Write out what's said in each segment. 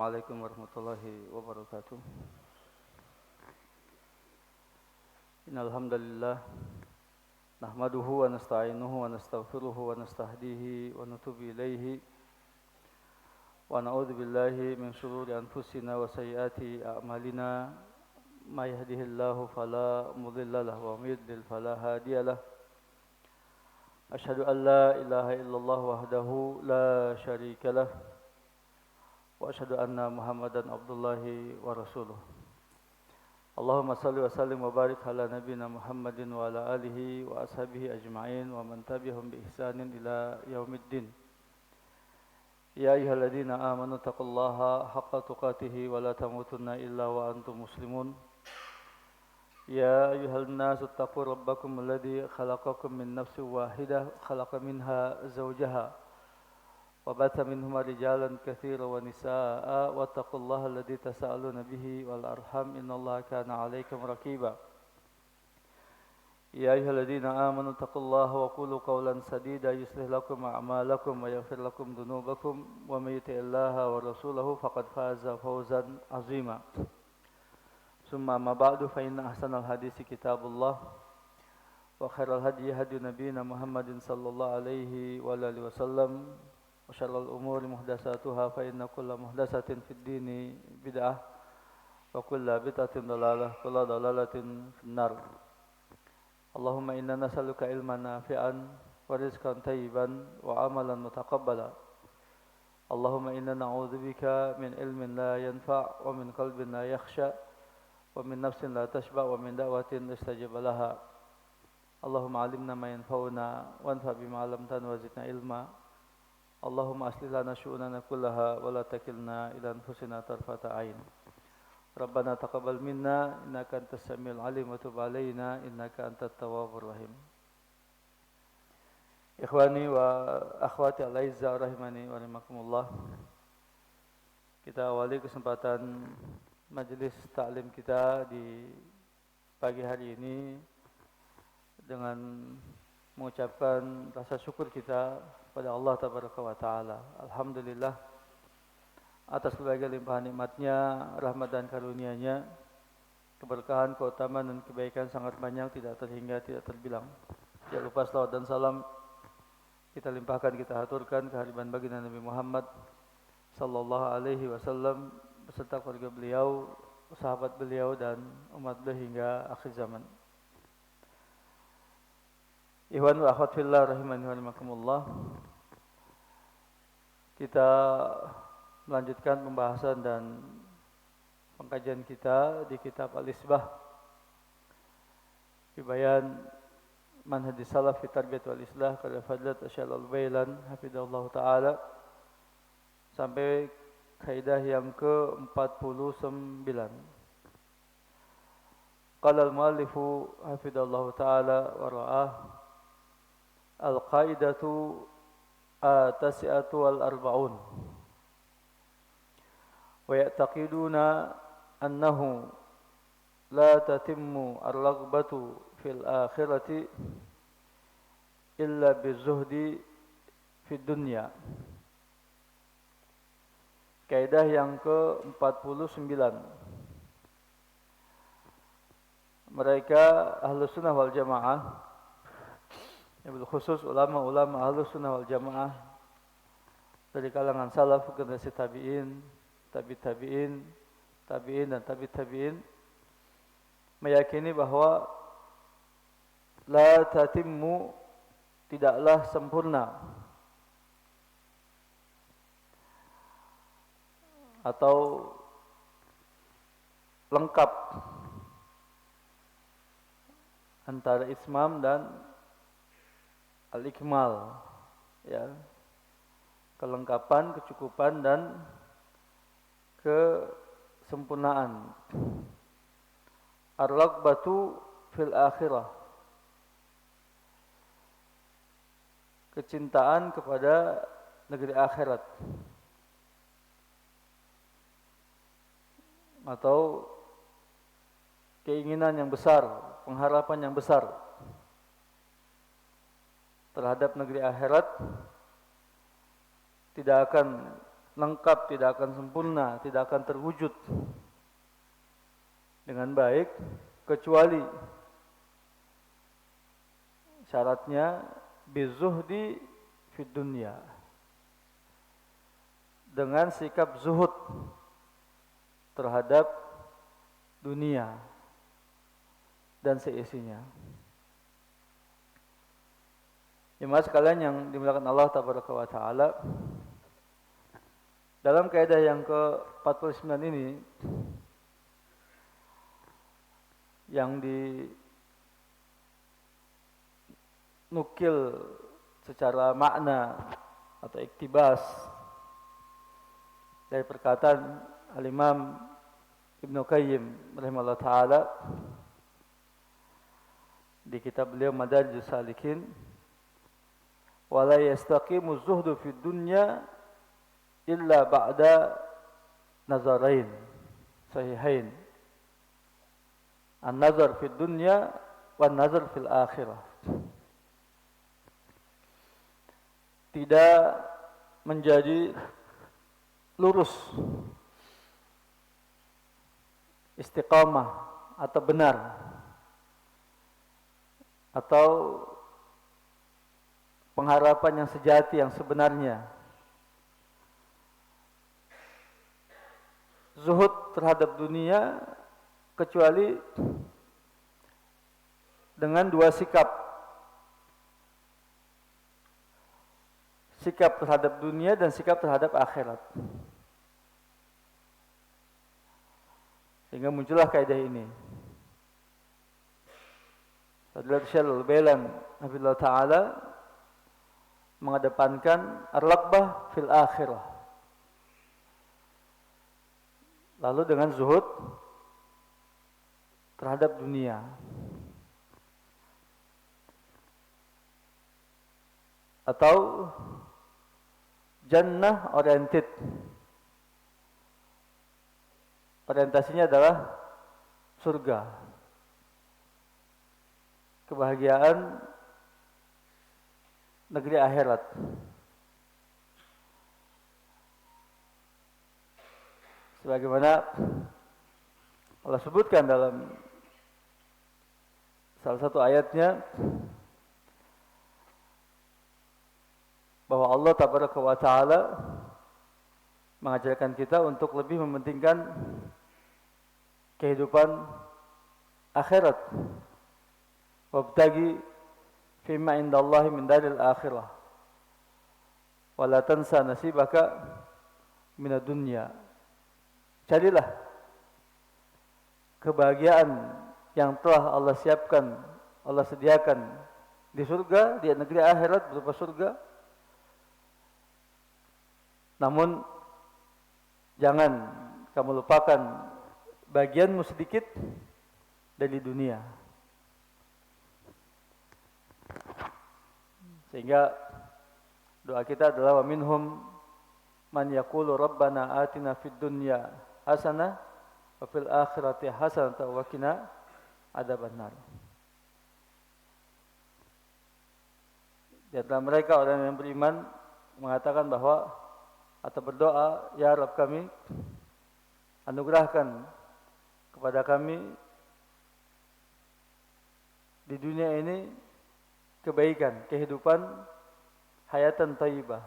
Assalamualaikum warahmatullahi wabarakatuh. Innal hamdalillah nahmaduhu wa nasta'inuhu wa nastaghfiruhu wa nastahdihi wa natubu ilaihi wa na'udzu billahi min shururi anfusina wa sayyiati a'malina may yahdihillahu fala mudilla lahu wa may yudlil fala hadiyalah. Asyhadu an la ilaha illallah wahdahu la syarika lah wa asyhadu anna Muhammadan abdullahi wa rasuluh. Allahumma salli wa sallim wa barik ala nabiyina Muhammadin wa ala alihi wa ashabihi ajma'in wa man tabi'ahum bi ihsanin ila yaumiddin. Ya ayyuhalladzina amanu taqullaha haqqa tuqatih wa la tamutunna illa wa antum muslimun. Ya ayyuhan nasu taqu rabbakum alladzi khalaqakum min nafsin wahidah khalaqa minha zawjaha وبث منهما رجالا كثيرا ونساء واتقوا الله الذي تساءلون به والأرحام إن الله كان عليكم رقيبا يا أيها الذين آمنوا اتقوا الله وقولوا قولا سديدا يصلح لكم أعمالكم ويغفر لكم ذنوبكم ومن يطع الله ورسوله فقد فاز فوزا عظيما ثم أما بعد فإن أحسن الحديث كتاب الله وخير الهدي هدي نبينا محمد صلى الله عليه وآله وسلم وشر الأمور محدثاتها فإن كل محدثة في الدين بدعة وكل بدعة ضلالة وكل ضلالة في النار. اللهم إنا نسألك علما نافعا ورزقا طيبا وعملا متقبلا. اللهم إنا نعوذ بك من علم لا ينفع ومن قلب لا يخشى ومن نفس لا تشبع ومن دعوة لا يستجاب لها. اللهم علمنا ما ينفعنا وانفع بما علمتنا وزدنا علما. Allahumma aslih lana syu'unana kullaha wa la takilna ila anfusina tarfata ain. Rabbana taqabbal minna innaka antas samiul alim wa tub alaina innaka antat tawwabur rahim. Ikhwani wa akhwati al-aizza rahimani wa rahimakumullah. Kita awali kesempatan majelis taklim kita di pagi hari ini dengan mengucapkan rasa syukur kita pada Allah Tabaraka wa Ta'ala. Alhamdulillah atas berbagai limpahan nikmatnya, rahmat dan karunia-Nya, keberkahan, keutamaan dan kebaikan sangat banyak, tidak terhingga, tidak terbilang. Jangan lupa salawat dan salam kita limpahkan, kita aturkan kehadiran baginda Nabi Muhammad sallallahu alaihi wasallam beserta keluarga beliau, sahabat beliau dan umat beliau hingga akhir zaman. Ikhwan wa akhwat fillah rahimani wa rahimakumullah. Kita melanjutkan pembahasan dan pengkajian kita di kitab Al-Isbah fi bayan manhaj salaf fi tarbiyat wal islah karya Fadlat Syekh Al-Bailan hafizahullah taala sampai kaidah yang ke-49. Qala al-muallifu hafizahullah taala wa ra'ah al-qaidatu at-tasi'atu wal-arba'un wa ya'taqiduna annahu la tatimmu ar-raghbatu fil akhirati illa bizuhdi fid dunya. Kaidah yang ke-49. Mereka Ahlus Sunnah wal Jamaah, khusus ulama-ulama Ahlus Sunnah wal Jamaah dari kalangan salaf, generasi tabi'in, tabi'in, tabi'in dan tabi'in meyakini bahwa la tatimmu, tidaklah sempurna atau lengkap antara ismam dan al-ikmal, ya, kelengkapan, kecukupan dan kesempurnaan. Ar-raghbatu fil akhirah, kecintaan kepada negeri akhirat atau keinginan yang besar, pengharapan yang besar terhadap negeri akhirat tidak akan lengkap, tidak akan sempurna, tidak akan terwujud dengan baik kecuali syaratnya bizuhdi fid dunya, dengan sikap zuhud terhadap dunia dan seisinya. Jemaah sekalian yang dimuliakan Allah Tabaraka wa Ta'ala, dalam kaidah yang ke-49 ini yang dinukil secara makna atau iktibas dari perkataan Al-Imam Ibnu Qayyim rahimahullah ta'ala di kitab beliau Madarijus Salikin, wala yastaqimu zuhdu fid dunya illa ba'da nazarain sahihain, an-nazar fid dunya wan nazar fil akhirah. Tidak menjadi lurus, istiqamah atau benar, atau pengharapan yang sejati, yang sebenarnya, zuhud terhadap dunia, kecuali dengan dua sikap. Sikap terhadap dunia dan sikap terhadap akhirat. Sehingga muncullah kaidah ini. Fadilatul Syekh Al-Bailan hafizahullah ta'ala mengedepankan ar-raghbah fil akhirah, lalu dengan zuhud terhadap dunia. Atau jannah oriented, orientasinya adalah surga, kebahagiaan negeri akhirat. Sebagaimana Allah sebutkan dalam salah satu ayatnya, bahwa Allah Tabaraka wa Ta'ala mengajarkan kita untuk lebih mementingkan kehidupan akhirat. Wabtagi fima indallahi min daril akhirah wa la tansa nasibaka minad dunya. Carilah kebahagiaan yang telah Allah siapkan, Allah sediakan di surga, di negeri akhirat berupa surga. Namun jangan kamu lupakan bagianmu sedikit dari dunia. Sehingga doa kita adalah wa minhum man yaqulu rabbana atina fid dunya hasanah wa fil akhirati hasanah wa qina adzabannar. Di antara mereka orang yang beriman mengatakan bahwa atau berdoa, ya Rabb kami, anugerahkan kepada kami di dunia ini kebaikan, kehidupan, hayatan thayyibah,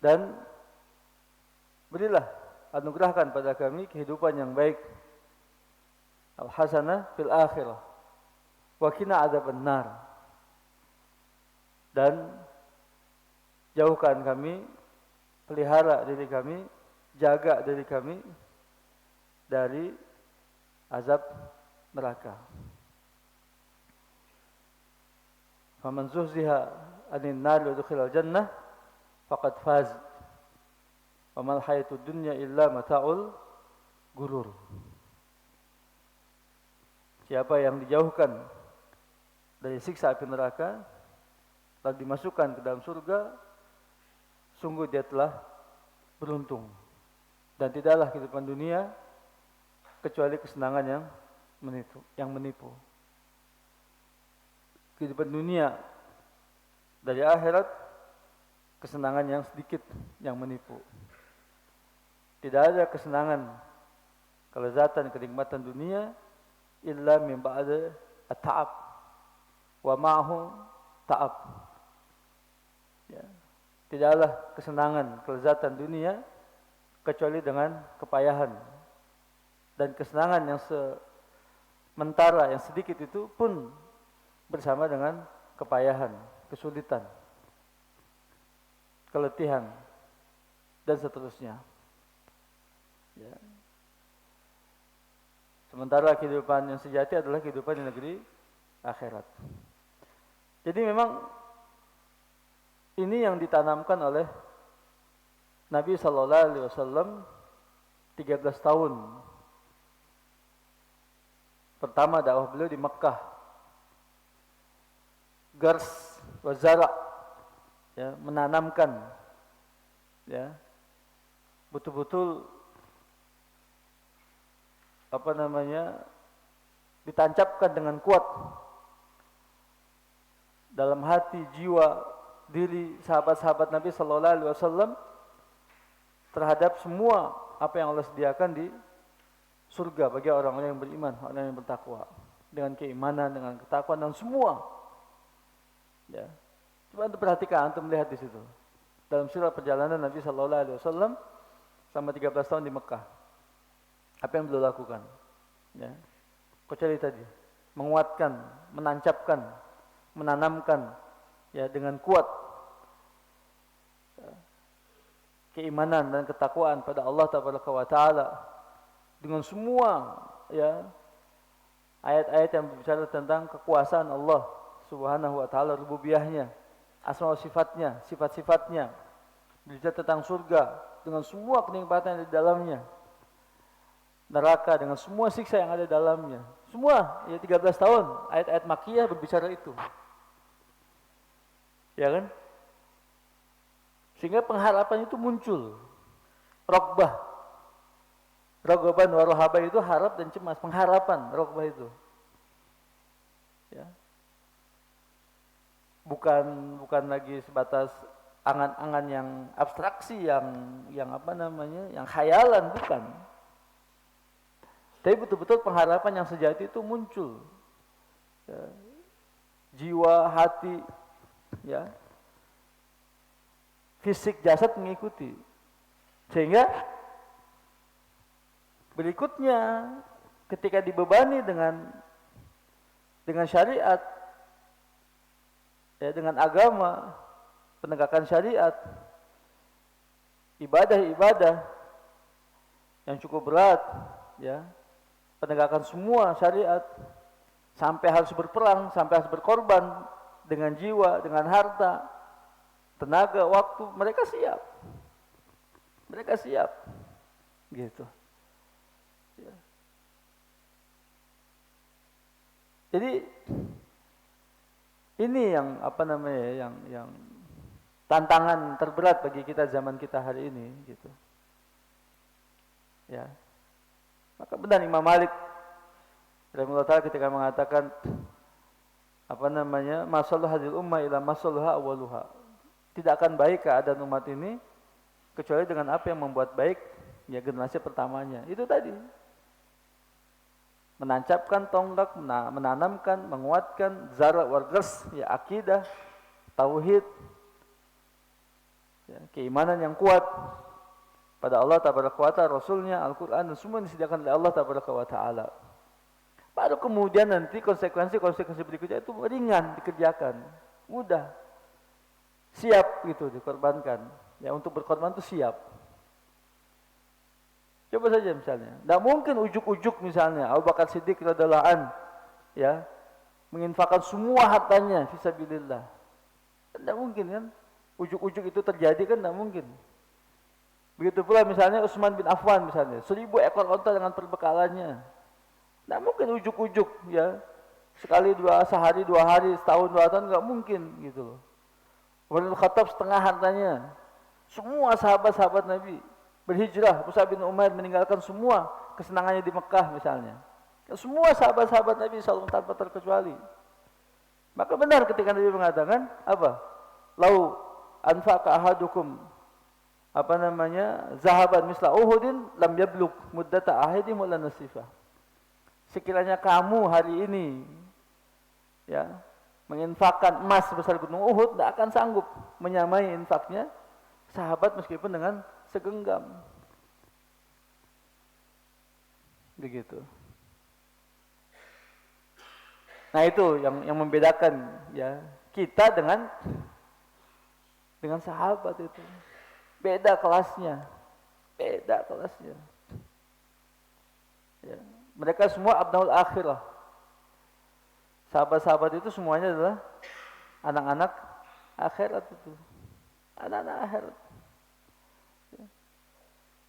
dan berilah, anugerahkan pada kami kehidupan yang baik, al-hasanah fil akhirah wa qina adzabannar, dan jauhkan kami, pelihara diri kami, jaga diri kami dari azab neraka. Faman zuhziha 'anil nar wa dukhilal jannah faqad faz. Wa mal hayatud dunya illa mata'ul gurur. Siapa yang dijauhkan dari siksa api neraka lalu dimasukkan ke dalam surga, sungguh dia telah beruntung. Dan tidaklah kehidupan dunia kecuali kesenangan yang menipu. Kehidupan dunia dari akhirat kesenangan yang sedikit yang menipu. Tidak ada kesenangan, kelezatan, kenikmatan dunia illa min ba'da at-ta'ab wa ma'ahu ta'ab. Ya. Tidaklah kesenangan, kelezatan dunia kecuali dengan kepayahan. Dan kesenangan yang sementara, yang sedikit itu pun bersama dengan kepayahan, kesulitan, keletihan, dan seterusnya. Ya. Sementara kehidupan yang sejati adalah kehidupan di negeri akhirat. Jadi memang ini yang ditanamkan oleh Nabi SAW 13 tahun. Pertama dakwah beliau di Mekah. Gars wa zara', ya, menanamkan, ya, betul-betul ditancapkan dengan kuat dalam hati, jiwa, diri sahabat-sahabat Nabi sallallahu alaihi wasallam terhadap semua apa yang Allah sediakan di surga bagi orang-orang yang beriman, orang yang bertakwa, dengan keimanan, dengan ketakwaan dan semua. Ya. Coba untuk perhatikan, untuk melihat di situ. Dalam sirah perjalanan Nabi sallallahu alaihi wasallam selama 13 tahun di Mekah. Apa yang beliau lakukan? Ya. Kecuali tadi, menguatkan, menancapkan, menanamkan, ya, dengan kuat, ya, keimanan dan ketakwaan pada Allah Taala dengan semua, ya, ayat-ayat yang berbicara tentang kekuasaan Allah Subhanahu wa taala, rububiyahnya, asma wa sifatnya, sifat-sifatnya, berbicara tentang surga dengan semua kenikmatan yang di dalamnya, neraka dengan semua siksa yang ada dalamnya. Semua, ya, 13 tahun ayat-ayat Makkiyah berbicara itu. Ya kan? Sehingga pengharapan itu muncul. Raghaban wa rahabah itu harap dan cemas, pengharapan, raghbah itu. Ya. Bukan lagi sebatas angan-angan yang abstraksi, yang khayalan, bukan. Tapi betul-betul pengharapan yang sejati itu muncul. Ya. Jiwa, hati, ya, fisik, jasad mengikuti. Sehingga berikutnya ketika dibebani dengan syariat, ya, dengan agama, penegakan syariat, ibadah-ibadah yang cukup berat, ya, penegakan semua syariat, sampai harus berperang, sampai harus berkorban dengan jiwa, dengan harta, tenaga, waktu, mereka siap, gitu. Ya. Jadi ini yang yang tantangan terberat bagi kita zaman kita hari ini, gitu. Ya. Maka benar Imam Malik rahimahullah ta'ala ketika mengatakan masalah hadil ummah ila masalahha awaluha. Tidak akan baik keadaan umat ini kecuali dengan apa yang membuat baik, ya, generasi pertamanya. Itu tadi. Menancapkan tonggak, menanamkan, menguatkan zara' wal ghars, ya, akidah, tauhid, ya, keimanan yang kuat pada Allah Tabaraka wa Ta'ala, Rasulnya, Al-Quran, dan semua disediakan oleh Allah Tabaraka wa Ta'ala. Baru kemudian nanti konsekuensi berikutnya itu ringan dikerjakan, mudah, siap gitu dikorbankan. Ya, untuk berkorban itu siap. Coba saja misalnya, tidak mungkin ujuk-ujuk misalnya Abu Bakar Siddiq radhiyallahu anhu, ya, menginfakkan semua hartanya fisabilillah. Tidak mungkin kan, ujuk-ujuk itu terjadi kan, tidak mungkin. Begitu pula misalnya Utsman bin Affan misalnya, 1000 ekor onta dengan perbekalannya. Tidak mungkin ujuk-ujuk, ya, sekali sehari, 2 hari, setahun, 2 tahun, nggak mungkin gitu loh. Umar bin Khattab setengah hartanya. Semua sahabat-sahabat Nabi berhijrah. Mus'ab bin Umair meninggalkan semua kesenangannya di Mekah misalnya. Semua sahabat-sahabat Nabi SAW tanpa terkecuali. Maka benar ketika Nabi mengatakan apa? Lau anfaqa ahadukum zahaban misla Uhudin lam yablugh muddata ahadihim wala nasifa. Sekiranya kamu hari ini ya menginfakkan emas sebesar gunung Uhud, tidak akan sanggup menyamai infaknya sahabat meskipun dengan segenggam. Begitu. Nah itu yang membedakan ya kita dengan sahabat itu. Beda kelasnya. Ya. Mereka semua abnaul akhirah. Sahabat-sahabat itu semuanya adalah anak-anak akhirat itu. Anak-anak akhirat. Ya.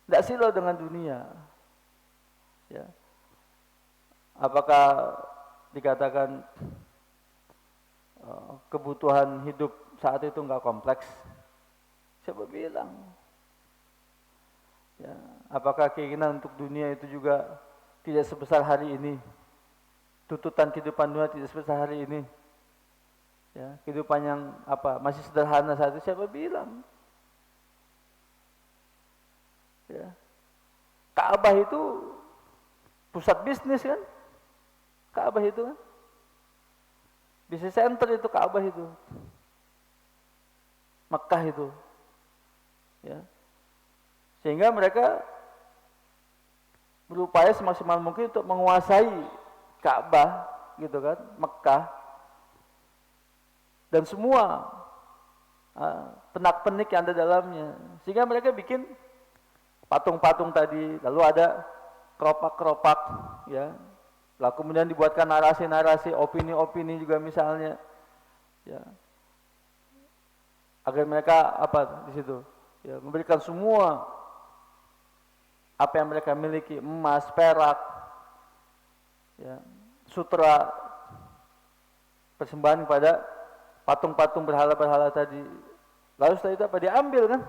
Tidak silau dengan dunia. Ya. Apakah dikatakan kebutuhan hidup saat itu enggak kompleks? Siapa bilang? Ya, apakah keinginan untuk dunia itu juga tidak sebesar hari ini? Tuntutan kehidupan dunia tidak sebesar hari ini. Ya, kehidupan yang masih sederhana saat itu, siapa bilang? Ya. Ka'bah itu pusat bisnis kan? Ka'bah itu kan? Bisnis center itu Ka'bah itu. Mekah itu. Ya. Sehingga mereka berupaya semaksimal mungkin untuk menguasai Ka'bah gitu kan, Mekah dan semua penak-penik yang ada dalamnya. Sehingga mereka bikin patung-patung tadi, lalu ada keropak-keropak ya. Lalu kemudian dibuatkan narasi-narasi, opini-opini juga misalnya. Ya. Agar mereka di situ? Ya, memberikan semua apa yang mereka miliki, emas, perak, ya, sutra, persembahan kepada patung-patung berhala-berhala tadi. Lalu setelah itu diambil kan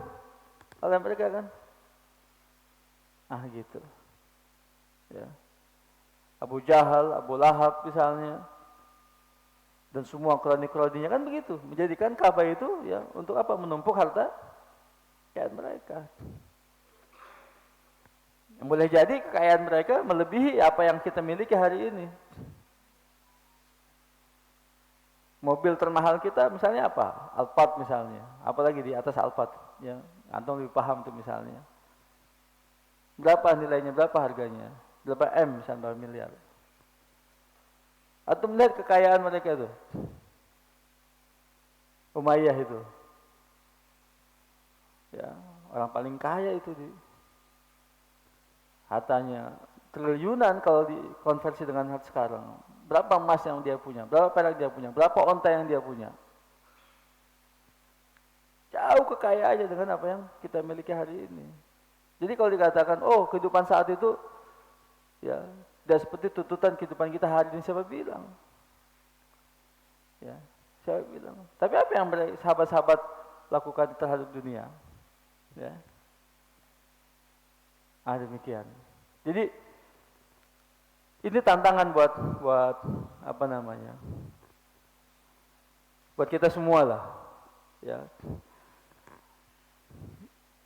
oleh mereka kan? Gitu. Ya. Abu Jahal, Abu Lahab misalnya, dan semua kroni-kroninya kan begitu, menjadikan Ka'bah itu ya untuk menumpuk harta kekayaan mereka. Boleh jadi kekayaan mereka melebihi apa yang kita miliki hari ini. Mobil termahal kita misalnya Alphard misalnya, apalagi di atas Alphard ya, antum lebih paham tuh misalnya. Berapa nilainya, berapa harganya? Berapa M misalnya, berapa miliar. Atau melihat kekayaan mereka itu. Umayyah itu. Ya, orang paling kaya itu hartanya triliunan kalau dikonversi dengan harga sekarang. Berapa emas yang dia punya, berapa perak dia punya, berapa onta yang dia punya. Jauh kekayaannya dengan apa yang kita miliki hari ini. Jadi kalau dikatakan, kehidupan saat itu ya tidak seperti tuntutan kehidupan kita hari ini, siapa bilang? Ya, siapa bilang? Tapi apa yang sahabat-sahabat lakukan terhadap dunia? Ya. Demikian. Jadi ini tantangan buat buat kita semua lah. Ya.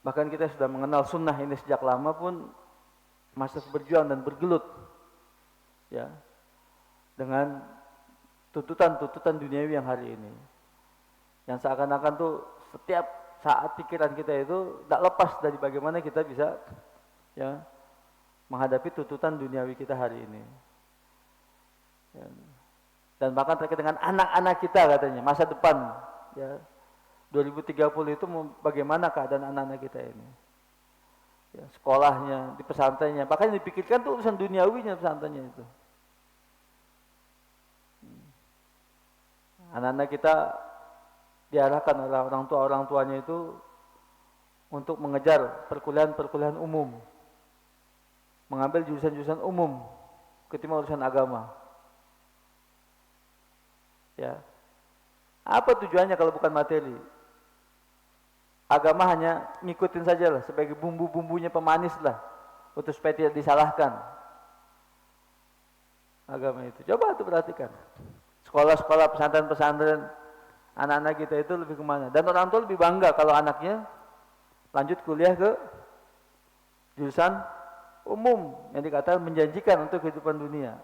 Bahkan kita sudah mengenal sunnah ini sejak lama pun masih berjuang dan bergelut ya dengan tuntutan-tuntutan duniawi yang hari ini. Yang seakan-akan tuh setiap saat pikiran kita itu tidak lepas dari bagaimana kita bisa ya menghadapi tuntutan duniawi kita hari ini. Ya. Dan bahkan terkait dengan anak-anak kita katanya, masa depan ya 2030 itu bagaimana keadaan anak-anak kita ini. Ya, sekolahnya, di pesantrennya, bahkan yang dipikirkan tuh urusan duniawinya pesantrennya itu. Anak-anak kita diarahkan oleh orang tuanya itu untuk mengejar perkuliahan umum, mengambil jurusan-jurusan umum ketimbang urusan agama. Ya, apa tujuannya kalau bukan materi? Agama hanya ngikutin saja lah, sebagai bumbu-bumbunya pemanis lah, untuk supaya tidak disalahkan. Agama itu, coba tuh perhatikan. Sekolah-sekolah, pesantren-pesantren, Anak-anak kita itu lebih kemana? Dan orang tua lebih bangga kalau anaknya lanjut kuliah ke jurusan umum yang dikatakan menjanjikan untuk kehidupan dunia.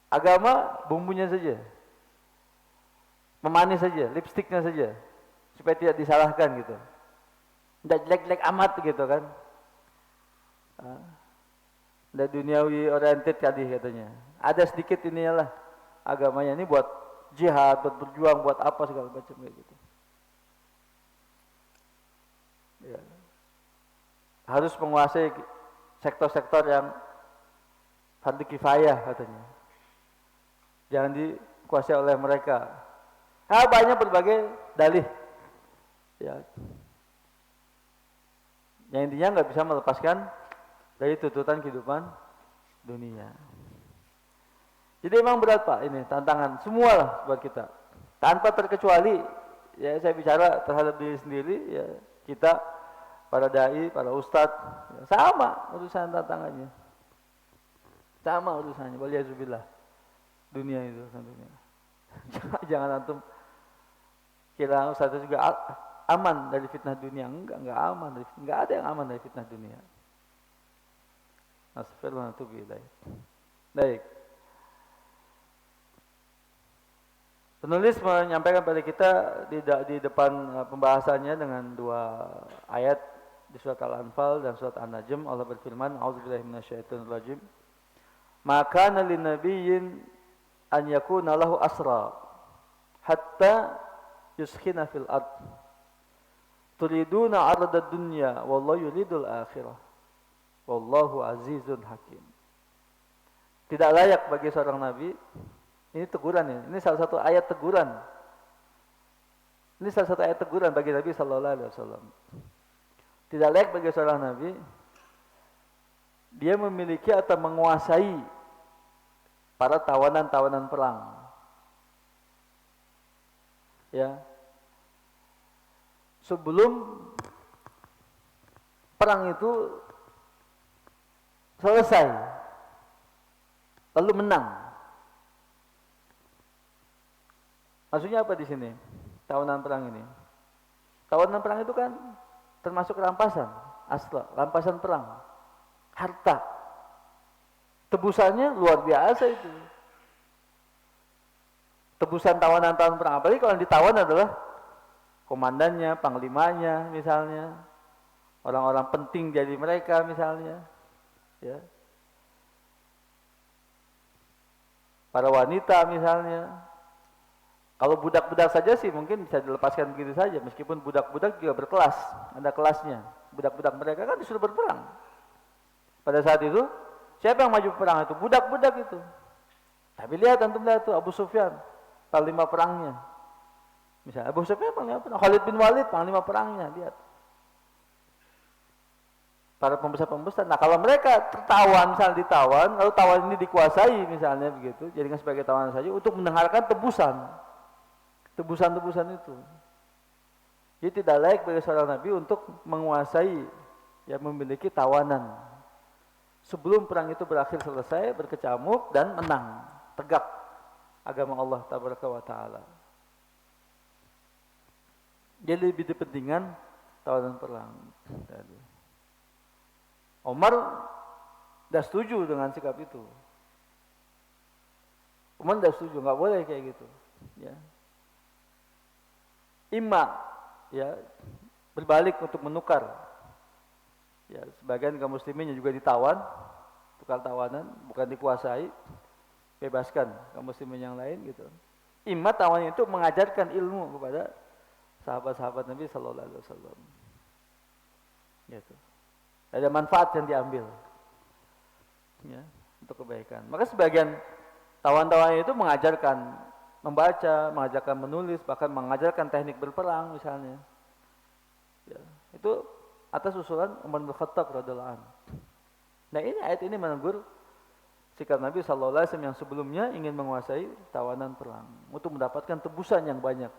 Agama bumbunya saja, memanis saja, lipstiknya saja, supaya tidak disalahkan gitu. Tidak jelek-jelek amat gitu kan. Tidak duniawi oriented tadi katanya. Ada sedikit inilah agamanya ini buat jihad, buat berjuang, buat apa segala macam kayak gitu. Ya. Harus menguasai sektor-sektor yang fardu kifayah katanya. Jangan dikuasai oleh mereka. Banyak berbagai dalih. Ya. Yang intinya nggak bisa melepaskan dari tuntutan kehidupan dunia. Jadi memang berat Pak ini tantangan semua lah buat kita. Tanpa terkecuali ya saya bicara terhadap diri sendiri ya kita para dai, para ustadz ya, sama urusan tantangannya. Sama urusannya. Waliyazubillah. Dunia itu urusan dunia. Jangan antum kira ustadz juga aman dari fitnah dunia. Enggak aman, enggak ada yang aman dari fitnah dunia. Astagfirullahaladzim. Baik. Penulis menyampaikan pada kita di depan pembahasannya dengan dua ayat di surat Al-Anfal dan surat An-Najm. Allah berfirman, "A'udzubillahi minasyaitonirrajim. Maka lin nabiyyin an yakuna lahu asra hatta yuskhina fil ard. Turiduna 'arada dunya wallahu yuridul akhirah. Wallahu azizun hakim." Tidak layak bagi seorang nabi. Ini teguran ya. Ini salah satu ayat teguran. Ini salah satu ayat teguran bagi Nabi sallallahu alaihi wasallam. Tidak layak bagi seorang nabi dia memiliki atau menguasai para tawanan-tawanan perang. Ya. Sebelum perang itu selesai lalu menang. Maksudnya apa di sini? Tawanan perang ini. Tawanan perang itu kan termasuk rampasan, asla, rampasan perang. Harta. Tebusannya luar biasa itu. Tebusan tawanan-tawanan perang. Apalagi kalau yang ditawan adalah komandannya, panglimanya misalnya. Orang-orang penting jadi mereka misalnya. Ya. Para wanita misalnya. Kalau budak-budak saja sih mungkin bisa dilepaskan begitu saja. Meskipun budak-budak juga berkelas. Ada kelasnya. Budak-budak mereka kan disuruh berperang. Pada saat itu, siapa yang maju perang itu? Budak-budak itu. Tapi lihat antum lihat tuh Abu Sufyan, panglima perangnya. Misalnya Abu Sufyan panglima perang, Khalid bin Walid panglima perangnya, lihat. Para pembesar-pembesar. Nah kalau mereka tertawan, misalnya ditawan, lalu tawan ini dikuasai misalnya begitu, jadikan sebagai tawanan saja untuk mendengarkan tebusan. Tebusan-tebusan itu. Jadi tidak layak bagi seorang nabi untuk menguasai yang memiliki tawanan. Sebelum perang itu berakhir selesai, berkecamuk dan menang, tegak agama Allah tabaraka wa taala. Jadi lebih dipentingkan tawanan perang. Umar tidak setuju dengan sikap itu. Umar tidak setuju, nggak boleh kayak gitu. Ya. Imma ya berbalik untuk menukar. Ya, sebagian kaum muslimin juga ditawan, tukar tawanan, bukan dikuasai, bebaskan kaum muslimin yang lain gitu. Imma tawanan itu mengajarkan ilmu kepada sahabat-sahabat Nabi sallallahu alaihi wasallam. Gitu. Ada manfaat yang diambil. Ya, untuk kebaikan. Maka sebagian tawan-tawan itu mengajarkan membaca, mengajarkan menulis, bahkan mengajarkan teknik berperang misalnya. Ya, itu atas usulan Umar bin Khattab radhiyallahu anhu. Nah ini ayat ini menegur sikap Nabi sallallahu alaihi wasallam yang sebelumnya ingin menguasai tawanan perang untuk mendapatkan tebusan yang banyak.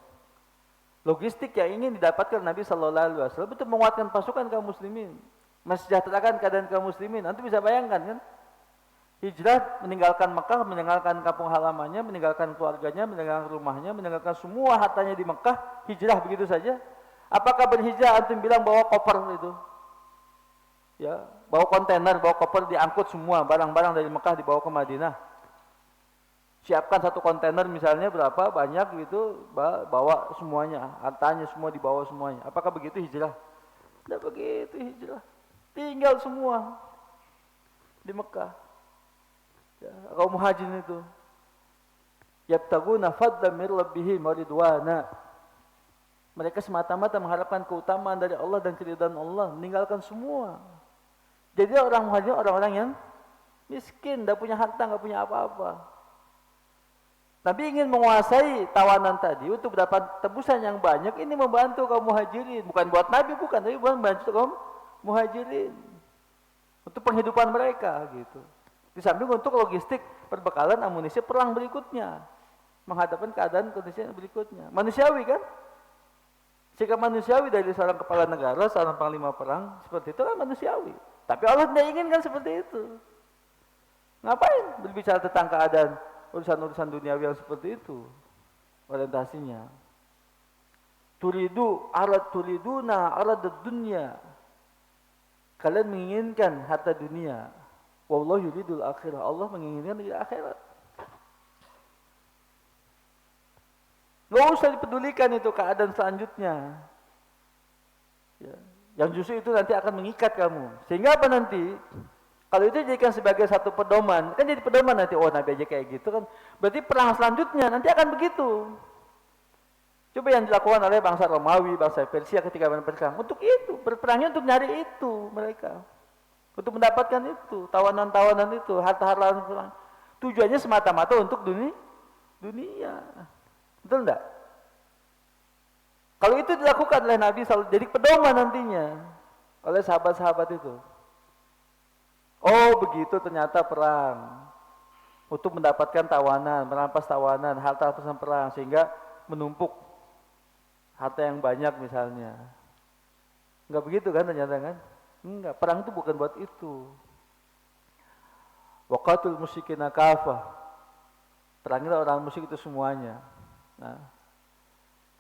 Logistik yang ingin didapatkan Nabi sallallahu alaihi wasallam itu menguatkan pasukan kaum muslimin, mensejahterakan keadaan kaum muslimin. Nanti bisa bayangkan kan? Hijrah meninggalkan Mekah, meninggalkan kampung halamannya, meninggalkan keluarganya, meninggalkan rumahnya, meninggalkan semua hartanya di Mekah, hijrah begitu saja. Apakah berhijrah antum bilang bawa koper itu? Ya, bawa kontainer, bawa koper diangkut semua barang-barang dari Mekah dibawa ke Madinah. Siapkan satu kontainer misalnya berapa banyak gitu, bawa semuanya, hartanya semua dibawa semuanya. Apakah begitu hijrah? Tidak begitu hijrah. Tinggal semua di Mekah. Ya, kaum muhajirin itu yabtaguna fadlan min rabbihim wa ridwana. Mereka semata-mata mengharapkan keutamaan dari Allah dan keridhaan Allah, meninggalkan semua. Jadi orang muhajir orang-orang yang miskin, tidak punya harta, tidak punya apa-apa. Nabi ingin menguasai tawanan tadi untuk dapat tebusan yang banyak. Ini membantu kaum muhajirin, bukan buat Nabi, bukan, tapi buat membantu kaum muhajirin untuk penghidupan mereka gitu. Di samping untuk logistik perbekalan amunisi perang berikutnya, menghadapi keadaan kondisi berikutnya. Manusiawi kan? Sikap manusiawi dari seorang kepala negara, seorang panglima perang seperti itu kan manusiawi. Tapi Allah tidak inginkan seperti itu. Ngapain berbicara tentang keadaan urusan-urusan duniawi yang seperti itu? Orientasinya. Turiduna arad dunya. Kalian menginginkan harta dunia. Wallahu yuridul akhirah. Allah menginginkan di akhirat. Nggak usah dipedulikan itu keadaan selanjutnya. Ya. Yang justru itu nanti akan mengikat kamu. Sehingga apa nanti? Kalau itu dijadikan sebagai satu pedoman, kan jadi pedoman nanti. Oh, Nabi aja kayak gitu kan. Berarti perang selanjutnya nanti akan begitu. Coba yang dilakukan oleh bangsa Romawi, bangsa Persia ketika berperang. Untuk itu, berperangnya untuk nyari itu mereka. Untuk mendapatkan itu, tawanan-tawanan itu, harta-harta perang. Tujuannya semata-mata untuk dunia. Betul enggak? Kalau itu dilakukan oleh Nabi selalu jadi pedoman nantinya oleh sahabat-sahabat itu. Oh, begitu ternyata perang. Untuk mendapatkan tawanan, merampas tawanan, harta rampasan perang sehingga menumpuk harta yang banyak misalnya. Enggak begitu kan ternyata kan? Enggak, perang itu bukan buat itu. Waqatul musyrikina kafah. Perangilah orang musyrik itu semuanya. Nah,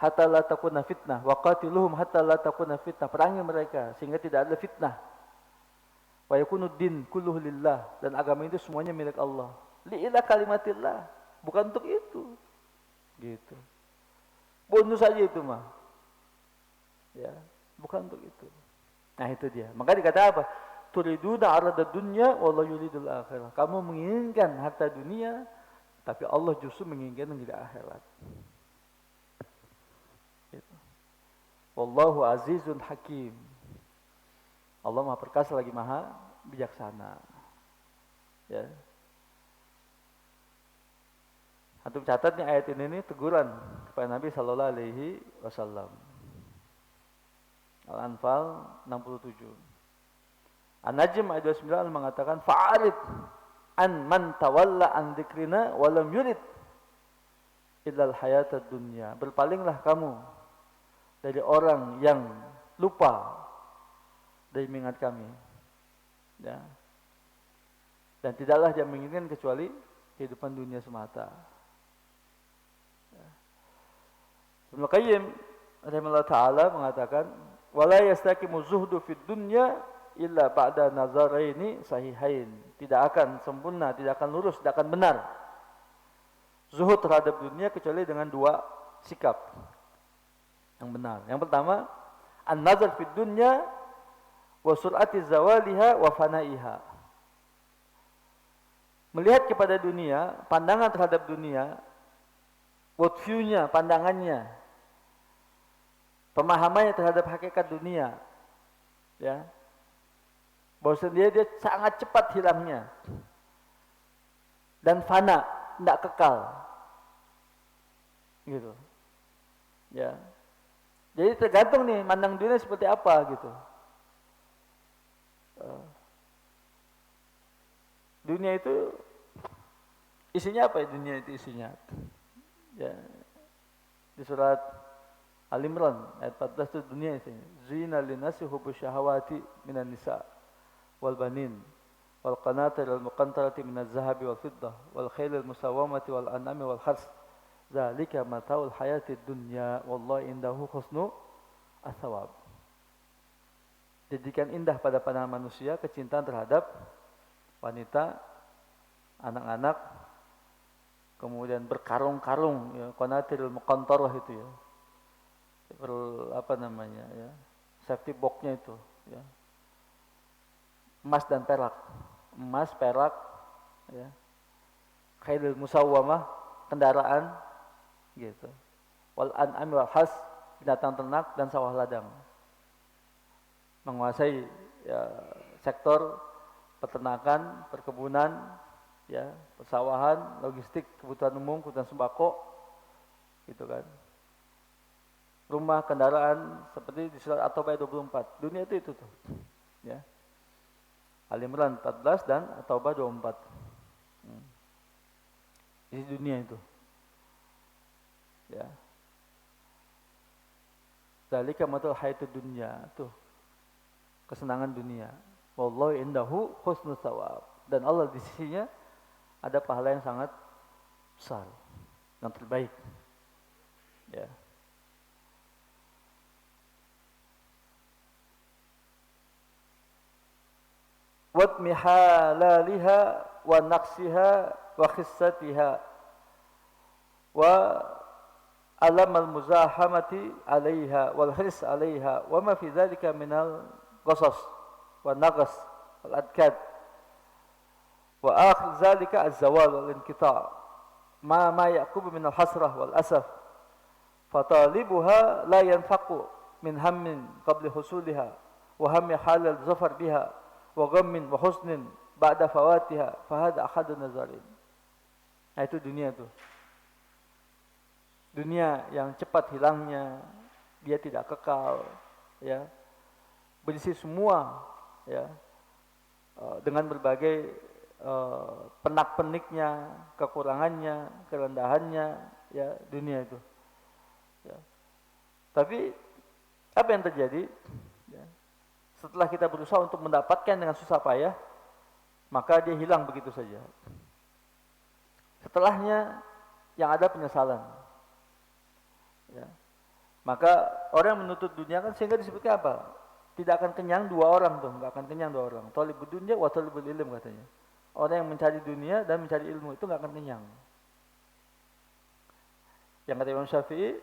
hatta la takuna fitnah, waqatiluhum hatta la takuna fitnah. Perangi mereka sehingga tidak ada fitnah. Wa yakunu din kulluhu lillah, dan agama itu semuanya milik Allah. Li'ila kalimatillah, bukan untuk itu. Gitu. Bonus saja itu mah. Ya, bukan untuk itu. Nah, itu dia. Maka dikata apa? Turiduna arada dunya wallahu yuridul akhirah. Kamu menginginkan harta dunia, tapi Allah justru menginginkan negeri akhirat. Gitu. Wallahu azizun hakim. Allah Maha Perkasa lagi Maha Bijaksana. Ya. Antum catat nih ayat ini teguran kepada Nabi sallallahu alaihi wasallam. Al-Anfal 67. An-Najm ayat 29 mengatakan fa'arid an man tawalla an dzikrina wa lam yurid illal hayatad dunya. Berpalinglah kamu dari orang yang lupa dari mengingat kami. Ya. Dan tidaklah dia menginginkan kecuali kehidupan dunia semata. Ibnu Qayyim rahimahullah taala mengatakan wala yastaqimu zuhdu fid dunya illa ba'da nazaraini sahihain. Tidak akan sempurna, tidak akan lurus, tidak akan benar zuhud terhadap dunia kecuali dengan dua sikap yang benar. Yang pertama, an-nazar fid dunya wa sur'ati zawaliha wa fanaiha. Melihat kepada dunia, pandangan terhadap dunia, world view-nya, pandangannya, pemahamannya terhadap hakikat dunia, ya, bahwa dia sangat cepat hilangnya dan fana, tidak kekal, gitu, ya. Jadi tergantung nih mandang dunia seperti apa gitu. Dunia itu isinya apa ya? Dunia itu isinya, ya, di surat Al-Imran ayat 14 itu dunia isinya. Zina linnasi hubbus syahawati minan nisa wal banin wal qanatir al muqantarati minaz zahabi wal fiddah wal khailil musawwamati wal an'ami wal hars zalika mataul hayatid dunya wallahu indahu husnu as-sawab. Jadikan indah pada pandangan manusia kecintaan terhadap wanita, anak-anak, kemudian berkarung-karung, ya, qanatirul muqantarah itu ya, apa namanya ya, safety box-nya itu, ya, emas dan perak, emas, perak, ya, khailul musawwamah, kendaraan, gitu, wal an'am wal has, binatang ternak dan sawah ladang. Menguasai ya, sektor peternakan, perkebunan, ya, persawahan, logistik, kebutuhan umum, kebutuhan sembako, gitu kan. Rumah, kendaraan, seperti di surat At-Taubah 24. Dunia itu tuh, ya. Al-Imran 14 dan At-Taubah 24. Isi dunia itu, ya. Zalika matul hayatud dunya, tuh. Kesenangan dunia. Wallahu indahu husnul thawab. Dan Allah di sisinya ada pahala yang sangat besar, yang terbaik. Ya. Wat mihalaliha wa naqsiha wa khissatiha wa alam al-muzahamati 'alaiha wal hirs 'alaiha wa ma fi dzalika minal qasas wa naqas wal adkad wa akhir dzalika az-zawal wal inqita' ma yaqubu min al-hasrah wal asaf fatalibuha la yanfaqu min hammin qabla husuliha wa hammi halal zafar biha wa ghammin wa husnin ba'da fawatiha fa hadha ahadun nazarin. Nah itu dunia tuh. Dunia yang cepat hilangnya, dia tidak kekal, ya. Berisi semua, ya, dengan berbagai penak-peniknya, kekurangannya, kerendahannya, ya, dunia itu. Ya. Tapi apa yang terjadi? Ya. Setelah kita berusaha untuk mendapatkan dengan susah payah, maka dia hilang begitu saja. Setelahnya yang ada penyesalan. Ya. Maka orang yang menuntut dunia kan sehingga disebutkan apa? Tidak akan kenyang dua orang tuh, nggak akan kenyang dua orang. Talibud dunya wa talibul ilm katanya. Orang yang mencari dunia dan mencari ilmu itu nggak akan kenyang. Yang kata Imam Syafi'i,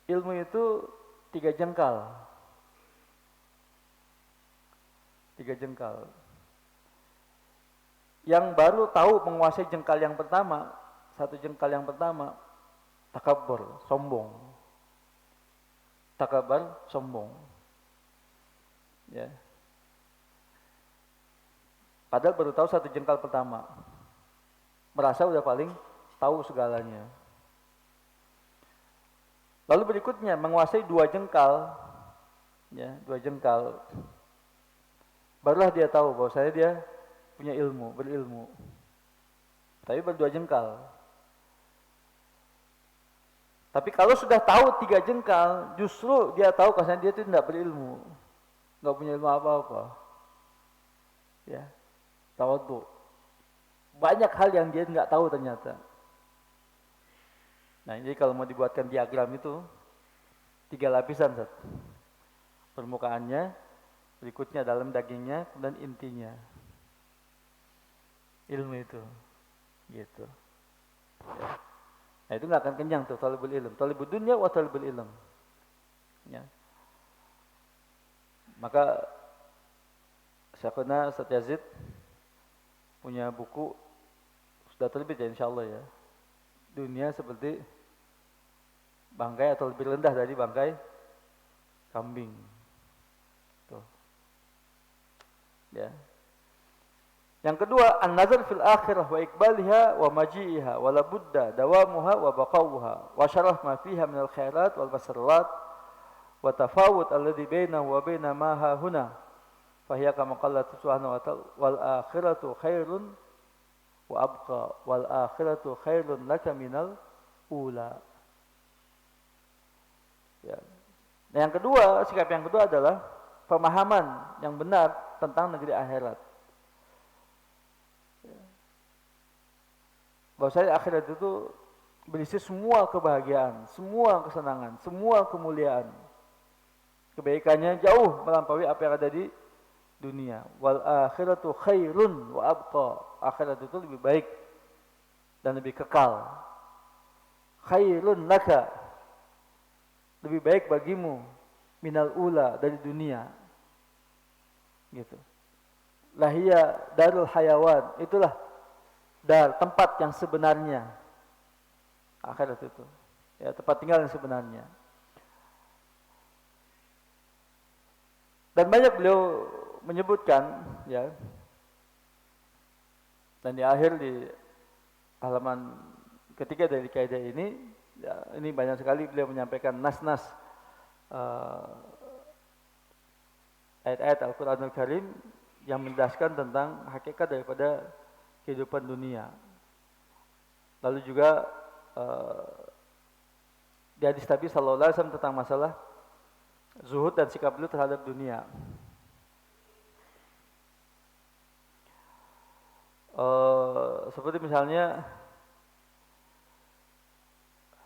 ilmu itu 3 jengkal. 3 jengkal. Yang baru tahu menguasai jengkal yang pertama, 1 jengkal yang pertama, takabbur, sombong. Takabur, sombong. Ya. Padahal baru tahu 1 jengkal pertama. Merasa udah paling tahu segalanya. Lalu berikutnya menguasai 2 jengkal. Ya, 2 jengkal. Barulah dia tahu bahwa dia punya ilmu, berilmu. Tapi baru 2 jengkal. Tapi kalau sudah tahu 3 jengkal, justru dia tahu kalau dia itu tidak berilmu, nggak punya ilmu apa-apa. Ya, tawadhu. Banyak hal yang dia nggak tahu ternyata. Nah, jadi kalau mau dibuatkan diagram itu 3 lapisan, Zat. Permukaannya, berikutnya dalam dagingnya, dan intinya. Ilmu itu, gitu. Ya. Nah, itu nggak akan kenyang tuh talibul ilm. Talibul dunya wa talibul ilm. Ya. Maka Syekhuna Ustaz Yazid punya buku sudah terbit ya insyaallah ya. Dunia seperti bangkai atau lebih rendah dari bangkai kambing. Tuh. Ya. Yang kedua, an-nazar fil akhirah wa iqbaliha wa maji'iha wa la budda dawamuha wa baqawuha wa syaraf ma fiha min al-khairat wal basarrat wa tafawut alladhi bainahu wa baina ma ha huna fa hiya kama qala subhanahu wa ta'ala wal akhiratu khairun wa abqa wal akhiratu khairun laka minal ula. Ya. Nah, yang kedua, sikap yang kedua adalah pemahaman yang benar tentang negeri akhirat. Bahwasanya akhirat itu berisi semua kebahagiaan, semua kesenangan, semua kemuliaan. Kebaikannya jauh melampaui apa yang ada di dunia. Wal akhiratu khairun wa abqa. Akhirat itu lebih baik dan lebih kekal. Khairun laka, lebih baik bagimu, minal ula, dari dunia. Gitu. Lahia darul hayawan, itulah tempat yang sebenarnya. Akhirat itu, ya, tempat tinggal yang sebenarnya. Dan banyak beliau menyebutkan, ya, dan di akhir di halaman ketiga dari kaidah ini, ya, ini banyak sekali beliau menyampaikan nas-nas ayat-ayat Al-Quranul Karim yang menjelaskan tentang hakikat daripada kehidupan dunia. Lalu juga di hadis Nabi sallallahu alaihi wasallam tentang masalah zuhud dan sikap beliau terhadap dunia. Seperti misalnya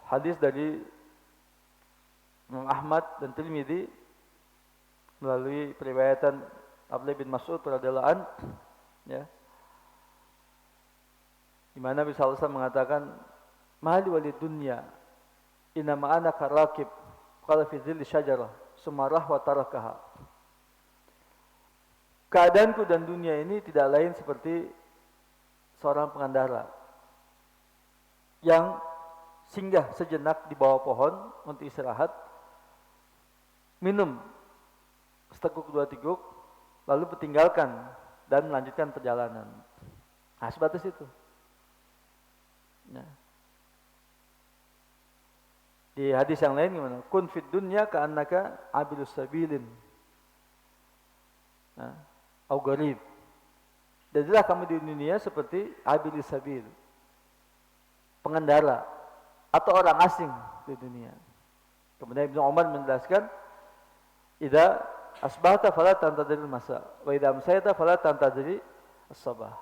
hadis dari Imam Ahmad dan Tirmidzi melalui periwayatan Abdullah bin Mas'ud radhiyallahu anhu, ya, di mana Nabi sallallahu alaihi wasallam mengatakan, "Mali walid dunya, inna ma'ana karakib, qala fi dhilli syajarah, sumarah wa tarakaha." Keadaanku dan dunia ini tidak lain seperti seorang pengendara yang singgah sejenak di bawah pohon untuk istirahat, minum seteguk dua teguk, lalu bertinggalkan dan melanjutkan perjalanan. Nah, sebatas itu. Nah. Di hadis yang lain gimana? Kun fid dunya ka'annaka abilus sabilin. Nah, au gharib. Jadilah kamu di dunia seperti abilus sabil, pengendara atau orang asing di dunia. Kemudian Ibnu Umar menjelaskan, "Idza asbahta fala tantadhiril masa, wa idza amsayta fala tantadhiri as-sabah."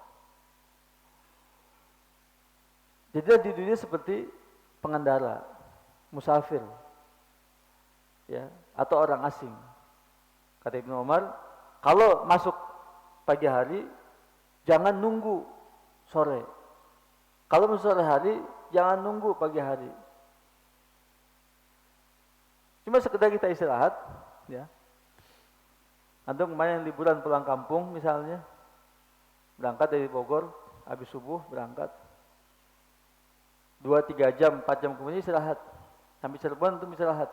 Jadi di dunia seperti pengendara, musafir, ya, atau orang asing. Kata Ibnu Umar, kalau masuk pagi hari jangan nunggu sore. Kalau masuk sore hari jangan nunggu pagi hari. Cuma sekedar kita istirahat, ya. Antum kemarin liburan pulang kampung misalnya, berangkat dari Bogor, habis subuh berangkat, 2-3 jam, 4 jam kemudian istirahat, sampai Cirebon itu istirahat,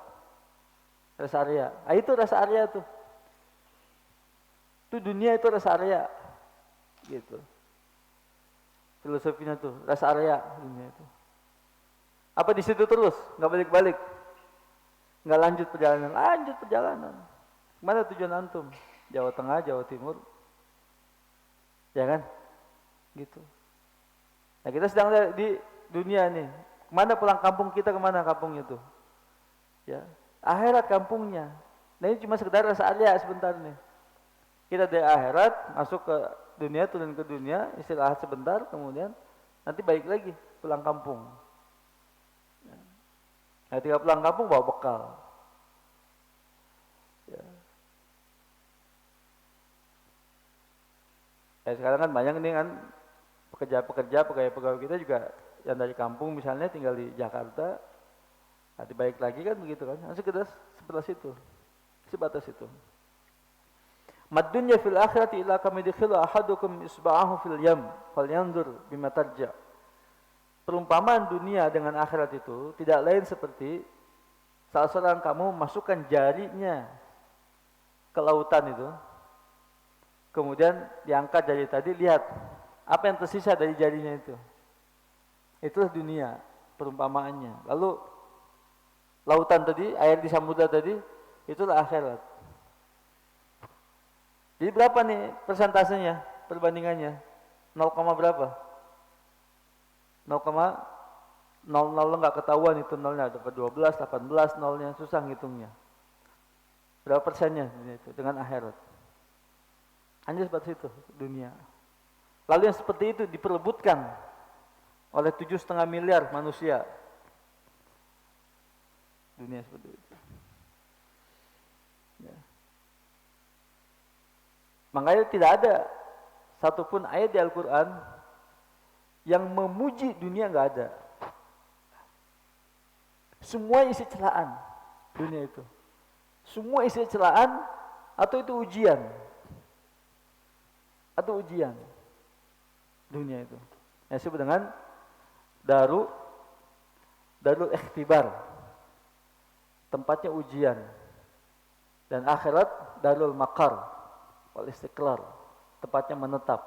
rest area. Ah, itu rest area tuh. Itu dunia itu rest area, gitu. Filosofinya tuh rest area dunia itu. Apa di situ terus, nggak balik-balik, nggak lanjut perjalanan. Mana tujuan antum? Jawa Tengah, Jawa Timur, ya kan? Gitu. Nah, kita sedang di dunia nih. Kemana pulang kampung kita, kemana kampung itu? Ya, akhirat kampungnya. Nah, ini cuma sekedar rest area sebentar nih. Kita dari akhirat masuk ke dunia, turun ke dunia, istirahat sebentar, kemudian nanti balik lagi pulang kampung. Nah, ketika pulang kampung bawa bekal. Ya. Sekarang kan banyak nih kan pekerja-pekerja, pegawai-pegawai kita juga yang dari kampung misalnya tinggal di Jakarta, nanti balik lagi kan begitu kan, sekedar sebatas itu, Mad dunya fil akhirati illa kama yadkhilu ahadukum isba'ahu fil yam falyanzur bima tarja. Perumpamaan dunia dengan akhirat itu tidak lain seperti salah seorang kamu masukkan jarinya ke lautan itu, kemudian diangkat jari tadi, lihat apa yang tersisa dari jarinya itu. Itulah dunia perumpamaannya. Lalu lautan tadi, air di samudra tadi, itulah akhirat. Jadi berapa nih persentasenya, perbandingannya? 0, berapa? 0,00 nggak ketahuan itu nolnya, dapat 12, 18 nolnya, susah ngitungnya. Berapa persennya itu dengan akhirat? Hanya seperti itu dunia. Lalu yang seperti itu diperebutkan oleh 7,5 miliar manusia. Dunia seperti itu. Ya. Makanya tidak ada satupun ayat di Al-Quran yang memuji dunia, nggak ada. Semua isi celaan dunia itu. Semua isi celaan atau itu ujian. Atau ujian dunia itu. Yang disebut dengan darul ikhtibar. Tempatnya ujian. Dan akhirat darul maqar wal istiqrar. Tempatnya menetap.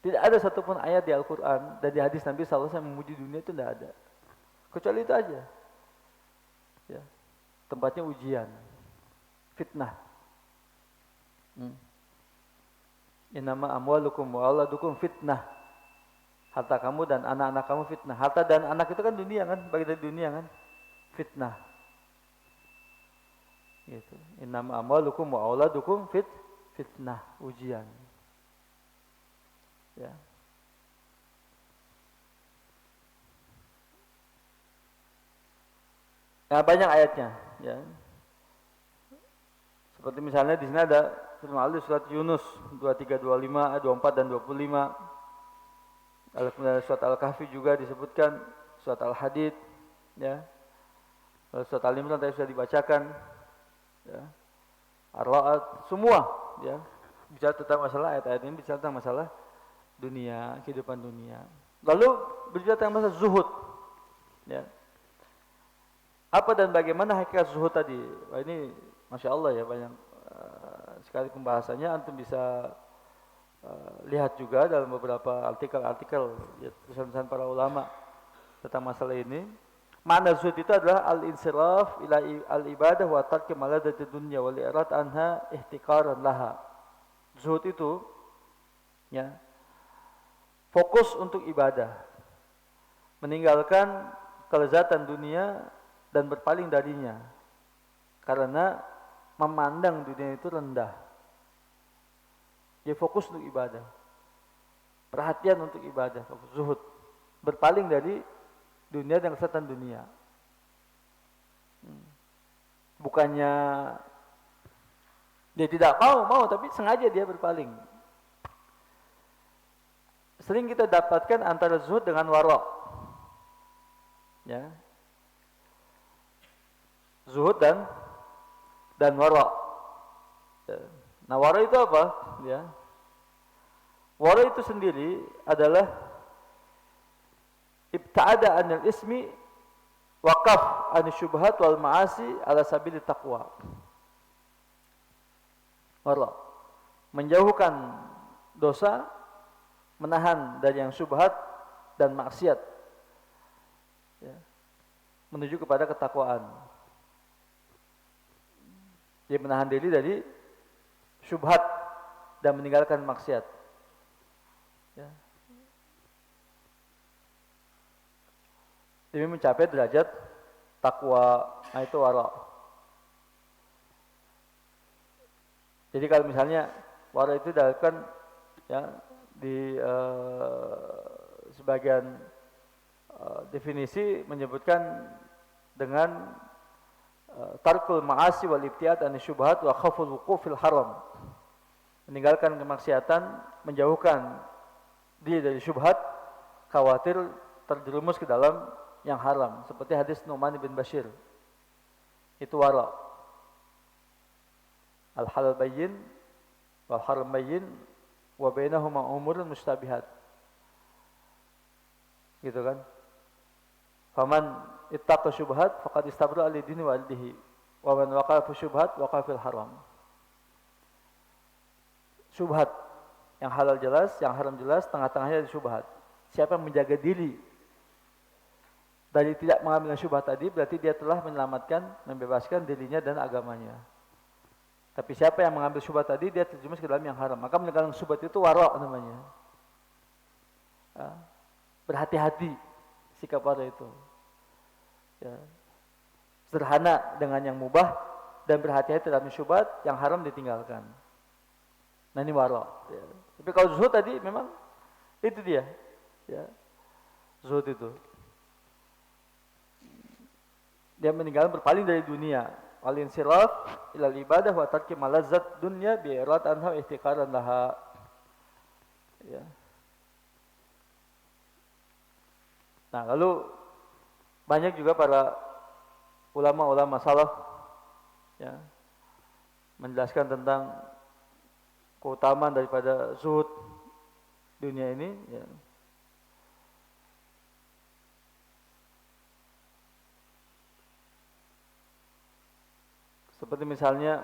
Tidak ada satupun ayat di Al-Quran dan di hadis Nabi SAW yang memuji dunia, itu tidak ada. Kecuali itu aja. Ya. Tempatnya ujian, fitnah. Innama amwalukum wa auladukum fitnah. Harta kamu dan anak-anak kamu fitnah. Harta dan anak itu kan dunia kan, bagian dari dunia kan, fitnah. Gitu. Innama amwalukum wa auladukum fitnah, ujian. Ya. Nah, banyak ayatnya, ya. Seperti misalnya di sini ada firman Allah surat Yunus 23, 25, 24 dan 25. Surat Al-Kahfi juga disebutkan, surat Al-Hadid, ya. Surat Al-Imran tadi sudah dibacakan, ya. Ar-Ra'd, semua, ya. Bicara tentang masalah ayat-ayat ini, bicara tentang masalah dunia, kehidupan dunia. Lalu berbicara tentang masalah zuhud, ya. Apa dan bagaimana hakikat zuhud tadi? Wah, ini Masya Allah ya, banyak sekali pembahasannya. Antum bisa lihat juga dalam beberapa artikel-artikel, ya, tulisan-tulisan para ulama tentang masalah ini. Makna zuhud itu adalah al-insiraf ila al-ibadah wa tarki maladati dunya wal i'rad anha ihtiqaran laha. Zuhud itu, ya, fokus untuk ibadah, meninggalkan kelezatan dunia dan berpaling darinya, karena memandang dunia itu rendah. Dia fokus untuk ibadah, perhatian untuk ibadah, fokus zuhud, berpaling dari dunia dan kelezatan dunia. Bukannya dia tidak mau, tapi sengaja dia berpaling. Sering kita dapatkan antara zuhud dengan wara', ya. Zuhud dan wara'. Nah, wara' itu apa? Ya. Wara' itu sendiri adalah ibta'ada 'anil ismi waqaf 'anil syubhat wal ma'asi ala sabili taqwa. Wara', menjauhkan dosa, menahan dari yang syubhat dan maksiat, ya, menuju kepada ketakwaan. Dia menahan diri dari syubhat dan meninggalkan maksiat. Ya. Demi mencapai derajat takwa, itu wara'. Jadi kalau misalnya wara' itu dilakukan, ya, di sebagian definisi menyebutkan dengan tarkul ma'asi wal ibtiad an syubhat wa khaful wuqufil haram. Meninggalkan kemaksiatan, menjauhkan diri dari syubhat, khawatir terjerumus ke dalam yang haram, seperti hadis Nu'man bin Bashir. Itu wara'. Al halal bayyin wal haram bayyin wa bainahuma umurun mustabihat. Gitu kan? Faman ittaqa syubhat faqad istabra li dini wa aldihi wa man waqa'a fi syubhat waqa'a fil haram. Syubhat yang halal jelas, yang haram jelas, tengah-tengahnya ada syubhat. Siapa yang menjaga diri dari tidak mengambil syubhat tadi, berarti dia telah menyelamatkan, membebaskan dirinya dan agamanya. Tapi siapa yang mengambil syubhat tadi, dia terjerumus ke dalam yang haram. Maka meninggalkan syubhat itu wara' namanya. Berhati-hati sikap wara' itu. Ya. Sederhana dengan yang mubah dan berhati-hati dalam syubhat, yang haram ditinggalkan. Nah ini wara. Ya. Tapi kalau zuhud tadi memang itu dia. Ya. Zuhud itu. Dia meninggalkan berpaling dari dunia. Walin siraf ilal ibadah wa tarki malazzat dunya bi irad anha ihtiqaran laha. Ya. Nah, lalu banyak juga para ulama-ulama salaf ya menjelaskan tentang keutamaan daripada zuhud dunia ini ya. Seperti misalnya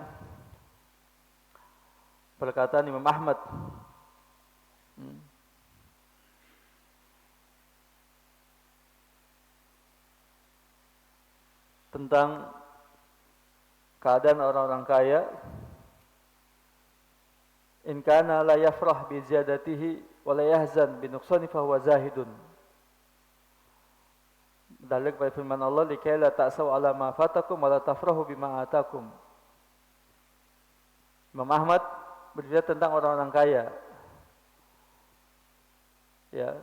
perkataan Imam Ahmad tentang keadaan orang-orang kaya, in kana la yafrah bi ziyadatihi wa la yahzan bi nuqsani fa huwa zahidun. Dalil pada firman Allah, likai la ta'saw ala ma fatakum wa la tafrahu bima atakum. Imam Ahmad berbicara tentang orang-orang kaya. Ya.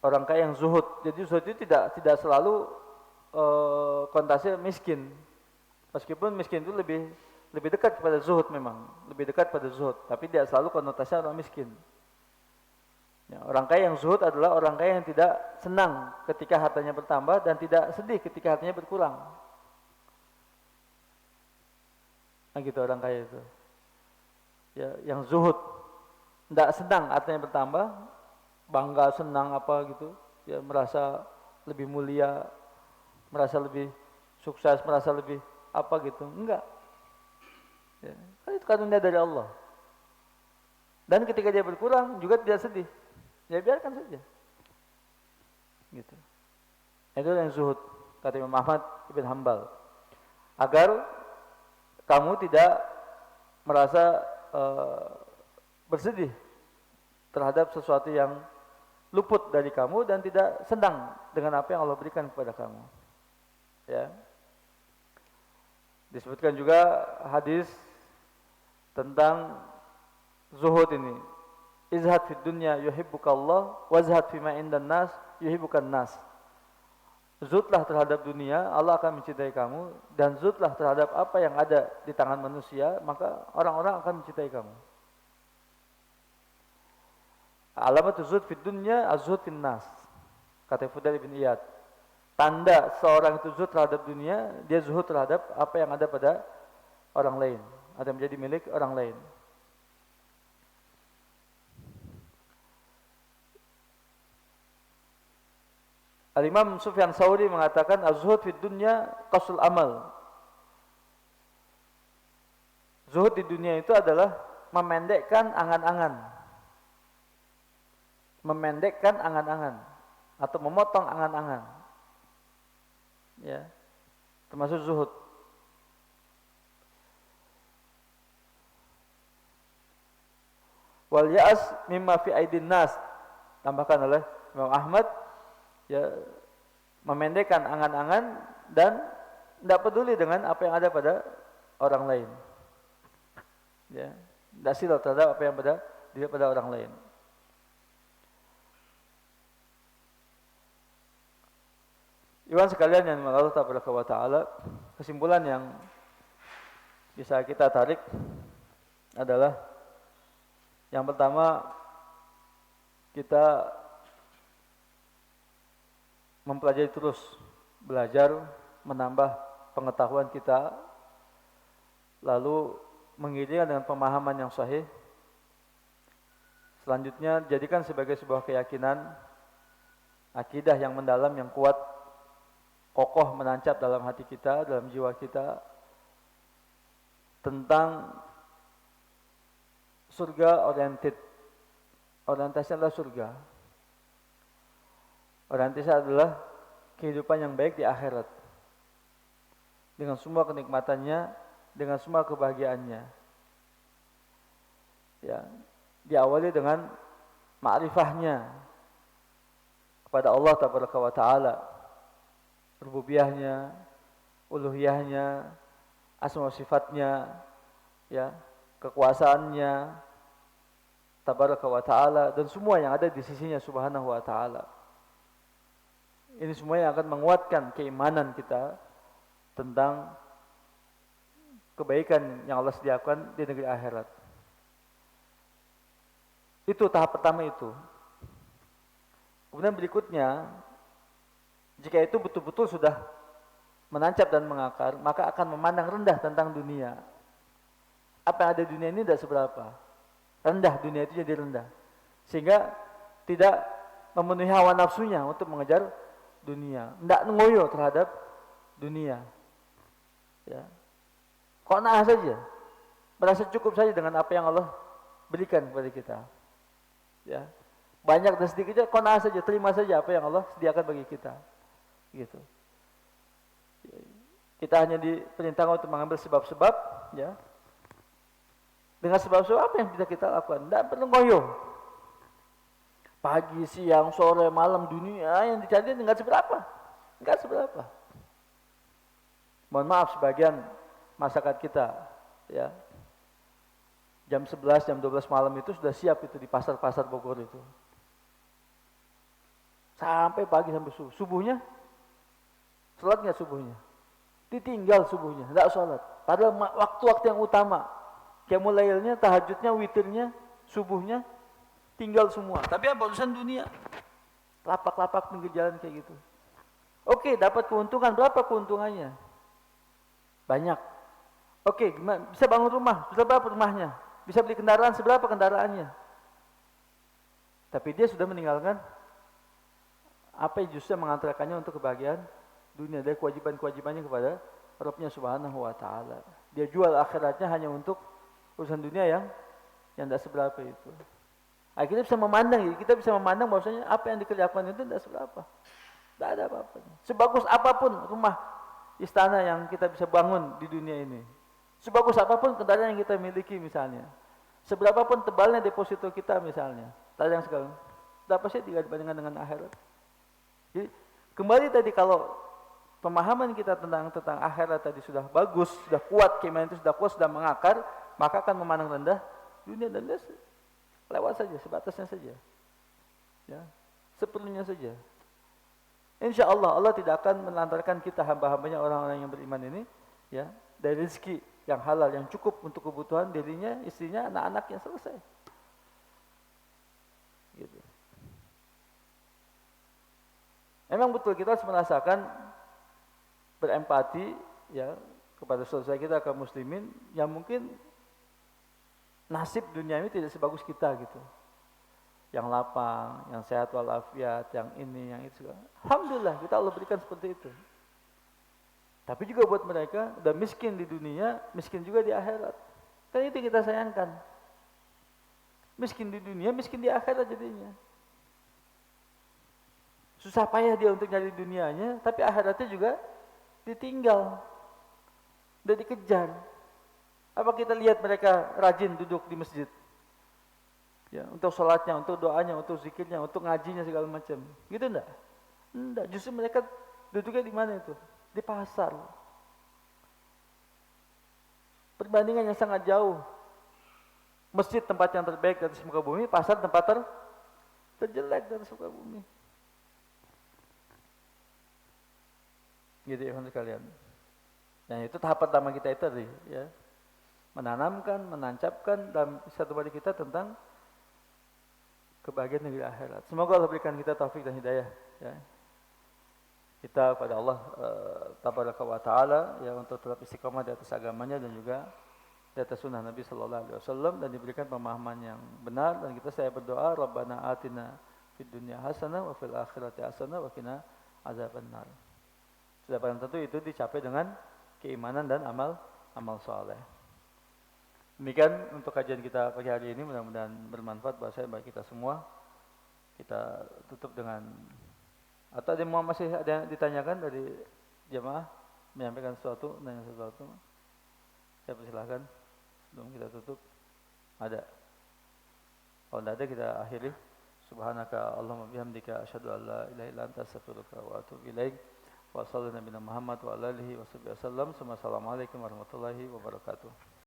Orang kaya yang zuhud. Jadi zuhud itu tidak selalu konotasinya miskin. Meskipun miskin itu lebih dekat kepada zuhud memang, lebih dekat pada zuhud, tapi tidak selalu konotasinya orang miskin. Ya, orang kaya yang zuhud adalah orang kaya yang tidak senang ketika hartanya bertambah dan tidak sedih ketika hartanya berkurang. Nah gitu orang kaya itu. Ya, yang zuhud, tidak senang hartanya bertambah, bangga senang apa gitu, ya merasa lebih mulia, merasa lebih sukses, merasa lebih apa gitu, enggak. Ya, kan itu karunia dari Allah. Dan ketika dia berkurang juga tidak sedih. Ya biarkan saja. Gitu. Itu yang zuhud kata Imam Ahmad Ibn Hanbal. Agar kamu tidak merasa bersedih terhadap sesuatu yang luput dari kamu dan tidak senang dengan apa yang Allah berikan kepada kamu. Ya. Disebutkan juga hadis tentang zuhud ini. Izhad fid dunya yuhibbukallah wazhad fima indan nas yuhibbukan nas. Zuhudlah terhadap dunia, Allah akan mencintai kamu, dan zuhudlah terhadap apa yang ada di tangan manusia, maka orang-orang akan mencintai kamu. Alamat zuhud fid dunya az-zuhud fin nas. Kata Fudail bin Iyad. Tanda seorang itu zuhud terhadap dunia, dia zuhud terhadap apa yang ada pada orang lain, ada menjadi milik orang lain. Al-Imam Sufyan Tsauri mengatakan az-zuhud fid dunya qasul amal. Zuhud di dunia itu adalah memendekkan angan-angan. Memendekkan angan-angan atau memotong angan-angan. Ya. Termasuk zuhud. Wal ya'as mimma fi aidin nas. Tambahkan oleh Imam Ahmad, ya, memendekkan angan-angan dan tidak peduli dengan apa yang ada pada orang lain. Ya, tidak silau terhadap apa yang ada pada orang lain. Iwan sekalian yang Allah Tabaraka wa Ta'ala, kesimpulan yang bisa kita tarik adalah yang pertama, kita mempelajari terus, belajar, menambah pengetahuan kita, lalu mengiringi dengan pemahaman yang sahih. Selanjutnya, jadikan sebagai sebuah keyakinan, akidah yang mendalam, yang kuat, kokoh menancap dalam hati kita, dalam jiwa kita, tentang surga oriented. Orientasi adalah surga. Orientasi adalah kehidupan yang baik di akhirat, dengan semua kenikmatannya, dengan semua kebahagiaannya. Ya, diawali dengan ma'rifahnya kepada Allah Tabaraka wa Ta'ala, rububiyahnya, uluhiyahnya, asma wa sifatnya, ya, kekuasaannya, tabaraka wa ta'ala, dan semua yang ada di sisinya subhanahu wa ta'ala. Ini semua yang akan menguatkan keimanan kita tentang kebaikan yang Allah sediakan di negeri akhirat. Itu tahap pertama itu. Kemudian berikutnya, jika itu betul-betul sudah menancap dan mengakar, maka akan memandang rendah tentang dunia. Apa yang ada di dunia ini tidak seberapa. Rendah, dunia itu jadi rendah. Sehingga tidak memenuhi hawa nafsunya untuk mengejar dunia. Tidak ngoyo terhadap dunia. Ya. Qanaah saja. Merasa cukup saja dengan apa yang Allah berikan kepada kita. Ya. Banyak dan sedikitnya qanaah saja, terima saja apa yang Allah sediakan bagi kita. Gitu. Kita hanya diperintahkan untuk mengambil sebab-sebab, ya. Dengan sebab-sebab apa yang bisa kita lakukan? Tidak perlu ngoyo. Pagi, siang, sore, malam, dunia yang dicari enggak seberapa. Enggak seberapa. Mohon maaf sebagian masyarakat kita, ya. Jam 11, jam 12 malam itu sudah siap itu di pasar-pasar Bogor itu. Sampai pagi sampai subuh. Subuhnya sholatnya subuhnya. Ditinggal subuhnya, tidak sholat. Padahal waktu-waktu yang utama. Qiyamul lailnya, tahajudnya, witirnya, subuhnya, tinggal semua. Tapi apa urusan dunia? Lapak-lapak pinggir jalan kayak gitu. Oke, dapat keuntungan. Berapa keuntungannya? Banyak. Oke, bisa bangun rumah. Berapa rumahnya? Bisa beli kendaraan, seberapa kendaraannya? Tapi dia sudah meninggalkan apa yang justru mengantarkannya untuk kebahagiaan dunia, dari kewajiban-kewajibannya kepada Rabbnya subhanahu wa ta'ala. Dia jual akhiratnya hanya untuk urusan dunia yang tidak seberapa itu. Akhirnya kita bisa memandang bahwasanya apa yang dikerjakan itu tidak seberapa. Tidak ada apa-apanya. Sebagus apapun rumah istana yang kita bisa bangun di dunia ini. Sebagus apapun kendaraan yang kita miliki misalnya. Seberapapun tebalnya deposito kita misalnya. Tadi yang sekarang. Tidak sih dibandingkan dengan akhirat. Jadi kembali tadi kalau pemahaman kita tentang akhirat tadi sudah bagus, sudah kuat, keimanan itu sudah kuat, sudah mengakar, maka akan memandang rendah dunia dan dia lewat saja, sebatasnya saja. Ya, seperlunya saja. Insya Allah, Allah tidak akan melantarkan kita hamba-hambanya orang-orang yang beriman ini, ya, dari rezeki yang halal, yang cukup untuk kebutuhan dirinya, istrinya, anak-anaknya, selesai. Gitu. Memang betul kita harus merasakan berempati, ya, kepada saudara kita kaum muslimin yang mungkin nasib dunia ini tidak sebagus kita gitu. Yang lapang, yang sehat walafiat, yang ini, yang itu. Alhamdulillah kita Allah berikan seperti itu. Tapi juga buat mereka udah miskin di dunia, miskin juga di akhirat. Kan itu kita sayangkan. Miskin di dunia, miskin di akhirat jadinya. Susah payah dia untuk nyari dunianya, tapi akhiratnya juga ditinggal, udah dikejar. Apa kita lihat mereka rajin duduk di masjid? Ya, untuk sholatnya, untuk doanya, untuk zikirnya, untuk ngajinya segala macam. Gitu enggak? Enggak, justru mereka duduknya di mana itu? Di pasar. Perbandingan yang sangat jauh. Masjid tempat yang terbaik di atas muka bumi, pasar tempat terjelek di atas muka bumi. Gitu ya sekalian. Dan itu tahap pertama kita itu tadi, ya. Menanamkan, menancapkan dalam satu diri kita tentang kebahagiaan negeri akhirat. Semoga Allah berikan kita taufik dan hidayah, ya. Kita pada Allah tabaraka wa taala, ya, untuk tetap istiqamah di atas agamanya dan juga di atas sunnah Nabi sallallahu alaihi wasallam, dan diberikan pemahaman yang benar. Dan saya berdoa, Rabbana atina fid dunya hasanah wa fil akhirati hasanah wa qina azabannar. Sudah barang tentu itu dicapai dengan keimanan dan amal saleh. Demikian untuk kajian kita pagi hari ini, mudah-mudahan bermanfaat bagi kita semua. Kita tutup dengan, atau masih ada yang ditanyakan dari jemaah, menyampaikan sesuatu, nanya sesuatu. Saya persilahkan sebelum kita tutup. Ada? Kalau tidak ada kita akhiri. Subhanaka Allahumma bihamdika asyhadu an la ilaha illa anta astaghfiruka wa atubu ilaik. Wa sallallahu Nabi Muhammad wa ala alihi wa sahbihi wasallam. Assalamualaikum warahmatullahi wabarakatuh.